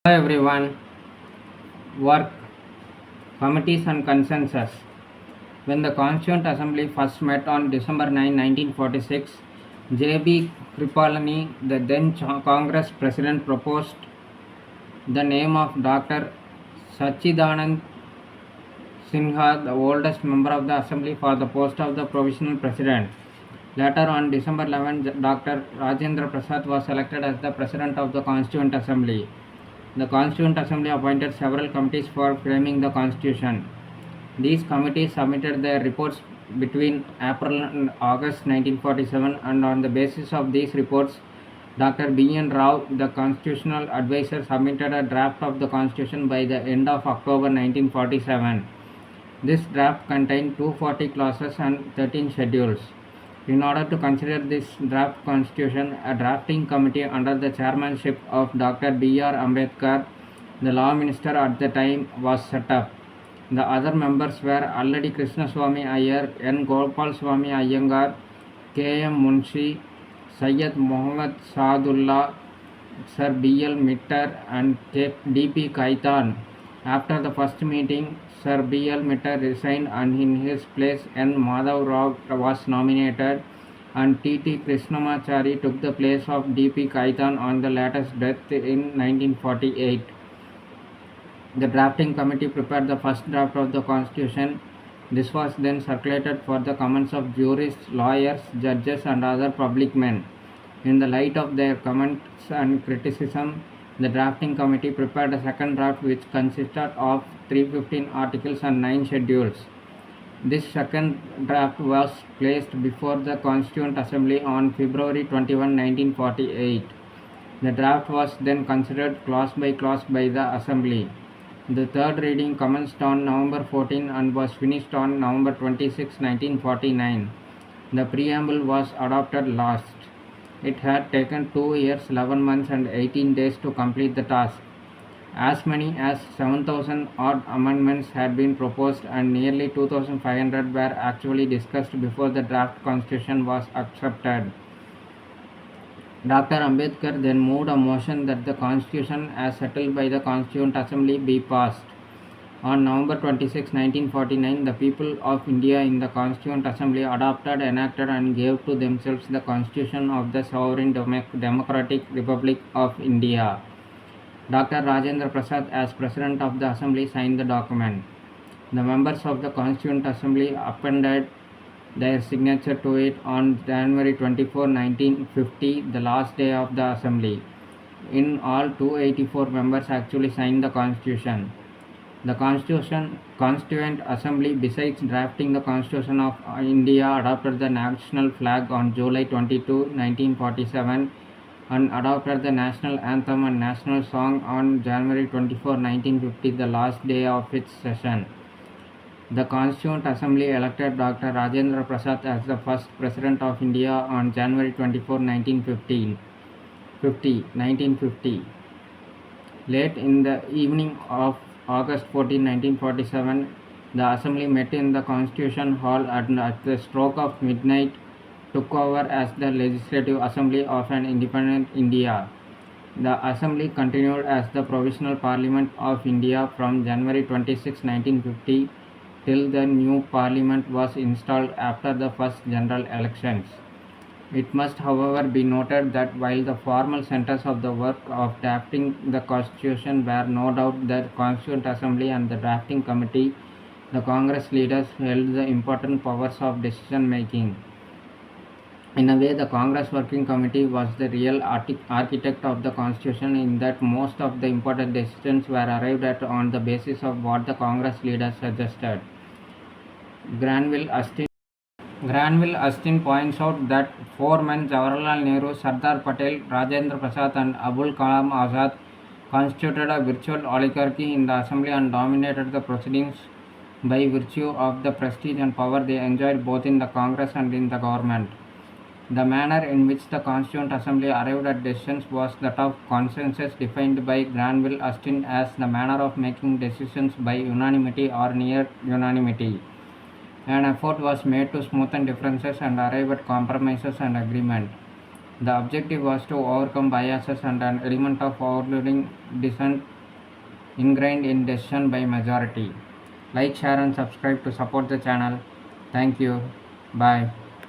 Hello everyone. Work, Committees and Consensus. When the Constituent Assembly first met on December 9, 1946, J.B. Kripalani, the then Congress President, proposed the name of Dr. Sachidanand Sinha, the oldest member of the Assembly, for the post of the Provisional President. Later on December 11, Dr. Rajendra Prasad was elected as the President of the Constituent Assembly. The Constituent Assembly appointed several committees for framing the Constitution. These committees submitted their reports between April and August 1947, and on the basis of these reports, Dr. B. N. Rao, the constitutional advisor, submitted a draft of the Constitution by the end of October 1947. This draft contained 240 clauses and 13 schedules. In order to consider this draft constitution, a drafting committee under the chairmanship of Dr. B. R. Ambedkar, the law minister at the time, was set up. The other members were Alladi Krishnaswamy Iyer, N. Gopal Swamy Iyengar, K. M. Munshi, Syed Muhammad Saadullah, Sir B. L. Mitter, and D. P. Kaitan. After the first meeting, Sir B. L. Mitter resigned, and in his place N. Madhav Rao was nominated, and T. T. Krishnamachari took the place of D. P. Kaitan on the latter's death in 1948. The drafting committee prepared the first draft of the Constitution. This was then circulated for the comments of jurists, lawyers, judges, and other public men. In the light of their comments and criticism, the drafting committee prepared a second draft which consisted of 315 articles and 9 schedules. This second draft was placed before the Constituent Assembly on February 21, 1948. The draft was then considered clause by clause by the Assembly. The third reading commenced on November 14 and was finished on November 26, 1949. The preamble was adopted last. It had taken 2 years, 11 months and 18 days to complete the task. As many as 7,000 odd amendments had been proposed, and nearly 2,500 were actually discussed before the draft constitution was accepted. Dr. Ambedkar then moved a motion that the constitution as settled by the Constituent Assembly be passed. On November 26, 1949, the people of India in the Constituent Assembly adopted, enacted, and gave to themselves the Constitution of the Sovereign Democratic Republic of India. Dr. Rajendra Prasad, as President of the Assembly, signed the document. The members of the Constituent Assembly appended their signature to it on January 24, 1950, the last day of the Assembly. In all, 284 members actually signed the Constitution. The Constituent Assembly, besides drafting the Constitution of India, adopted the national flag on July 22, 1947, and adopted the national anthem and national song on January 24, 1950, the last day of its session. The Constituent Assembly elected Dr. Rajendra Prasad as the first President of India on January 24, 1950. Late in the evening of August 14, 1947, the Assembly met in the Constitution Hall and at the stroke of midnight took over as the Legislative Assembly of an independent India. The Assembly continued as the Provisional Parliament of India from January 26, 1950 till the new Parliament was installed after the first general elections. It must, however, be noted that while the formal centers of the work of drafting the Constitution were no doubt the Constituent Assembly and the drafting committee, the Congress leaders held the important powers of decision making. In a way, the Congress Working Committee was the real architect of the Constitution, in that most of the important decisions were arrived at on the basis of what the Congress leaders suggested. Granville Astin points out that 4 men, Jawaharlal Nehru, Sardar Patel, Rajendra Prasad, and Abul Kalam Azad, constituted a virtual oligarchy in the Assembly and dominated the proceedings by virtue of the prestige and power they enjoyed both in the Congress and in the government. The manner in which the Constituent Assembly arrived at decisions was that of consensus, defined by Granville Astin as the manner of making decisions by unanimity or near unanimity. An effort was made to smoothen differences and arrive at compromises and agreement. The objective was to overcome biases and an element of overruling dissent ingrained in decision by majority. Like, share, and subscribe to support the channel. Thank you. Bye.